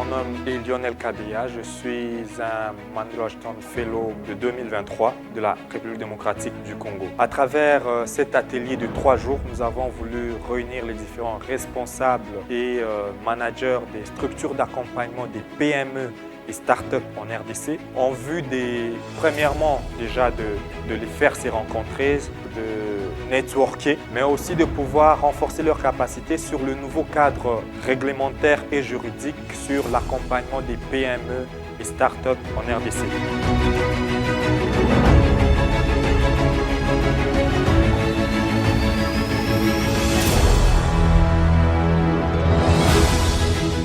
nom est Lionel Kabia, je suis un Mandela Ashton Fellow de 2023 de la République démocratique du Congo. À travers cet atelier de 3 jours, nous avons voulu réunir les différents responsables et managers des structures d'accompagnement des PME et start-up en RDC, en vue premièrement déjà de les faire se rencontrer, de networker, mais aussi de pouvoir renforcer leurs capacités sur le nouveau cadre réglementaire et juridique sur l'accompagnement des PME et start-up en RDC.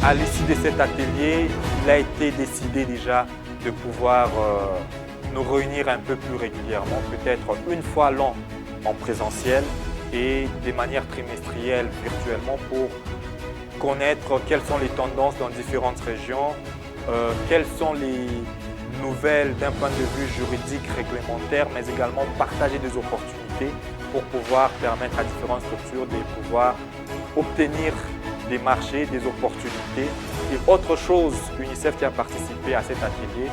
À l'issue de cet atelier, il a été décidé déjà de pouvoir nous réunir un peu plus régulièrement, peut-être une fois l'an en présentiel et de manière trimestrielle virtuellement pour connaître quelles sont les tendances dans différentes régions, quelles sont les nouvelles d'un point de vue juridique, réglementaire, mais également partager des opportunités pour pouvoir permettre à différentes structures de pouvoir obtenir des marchés, des opportunités. Et autre chose, l'UNICEF qui a participé à cet atelier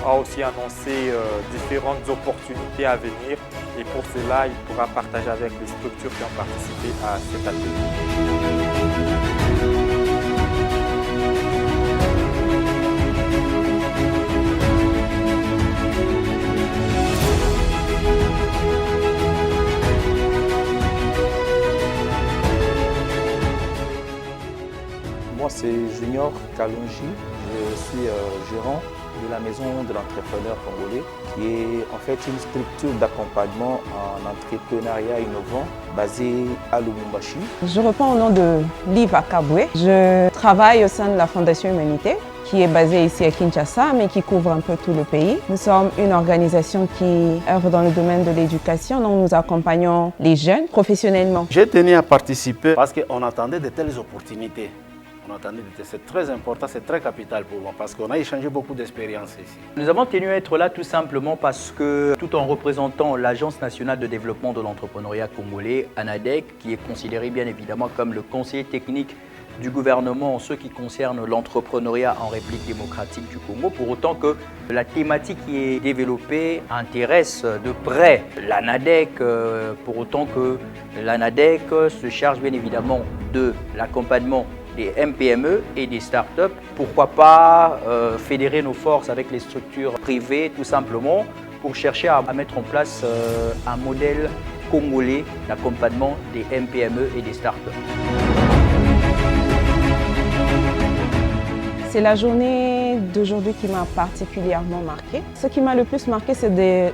a aussi annoncé différentes opportunités à venir et pour cela, il pourra partager avec les structures qui ont participé à cet atelier. Moi, c'est Junior Kalonji. Je suis gérant de la Maison de l'entrepreneur congolais, qui est en fait une structure d'accompagnement en entrepreneuriat innovant basée à Lubumbashi. Je réponds au nom de Liv Akabwe. Je travaille au sein de la Fondation Humanité, qui est basée ici à Kinshasa, mais qui couvre un peu tout le pays. Nous sommes une organisation qui œuvre dans le domaine de l'éducation, donc nous accompagnons les jeunes professionnellement. J'ai tenu à participer parce qu'on attendait de telles opportunités. C'est très important, c'est très capital pour moi parce qu'on a échangé beaucoup d'expériences ici. Nous avons tenu à être là tout simplement parce que, tout en représentant l'Agence nationale de développement de l'entrepreneuriat congolais, ANADEC, qui est considéré bien évidemment comme le conseiller technique du gouvernement en ce qui concerne l'entrepreneuriat en République démocratique du Congo, pour autant que la thématique qui est développée intéresse de près l'ANADEC, pour autant que l'ANADEC se charge bien évidemment de l'accompagnement des MPME et des startups. Pourquoi pas fédérer nos forces avec les structures privées tout simplement pour chercher à mettre en place un modèle congolais d'accompagnement des MPME et des startups. C'est la journée d'aujourd'hui qui m'a particulièrement marquée. Ce qui m'a le plus marqué, c'est de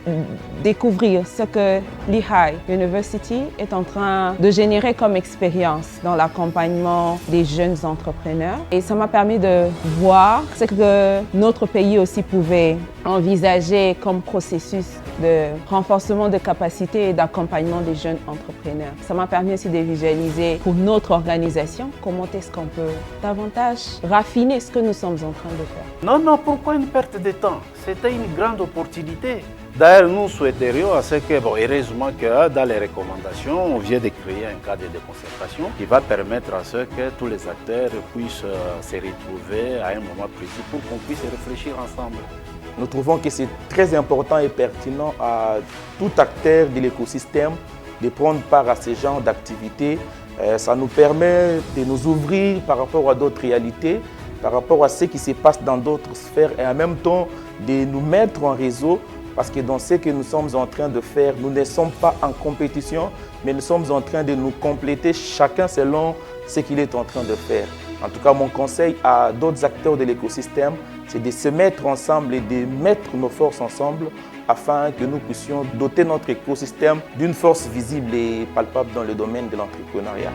découvrir ce que Lehigh University est en train de générer comme expérience dans l'accompagnement des jeunes entrepreneurs. Et ça m'a permis de voir ce que notre pays aussi pouvait envisager comme processus de renforcement de capacités et d'accompagnement des jeunes entrepreneurs. Ça m'a permis aussi de visualiser pour notre organisation comment est-ce qu'on peut davantage raffiner ce que nous sommes en train de faire. Non, pourquoi une perte de temps? C'était une grande opportunité. D'ailleurs, nous souhaiterions à ce que, heureusement que dans les recommandations, on vient de créer un cadre de concertation qui va permettre à ce que tous les acteurs puissent se retrouver à un moment précis pour qu'on puisse réfléchir ensemble. Nous trouvons que c'est très important et pertinent à tout acteur de l'écosystème de prendre part à ce genre d'activités. Ça nous permet de nous ouvrir par rapport à d'autres réalités, par rapport à ce qui se passe dans d'autres sphères et en même temps de nous mettre en réseau parce que dans ce que nous sommes en train de faire, nous ne sommes pas en compétition, mais nous sommes en train de nous compléter chacun selon ce qu'il est en train de faire. En tout cas, mon conseil à d'autres acteurs de l'écosystème, c'est de se mettre ensemble et de mettre nos forces ensemble afin que nous puissions doter notre écosystème d'une force visible et palpable dans le domaine de l'entrepreneuriat.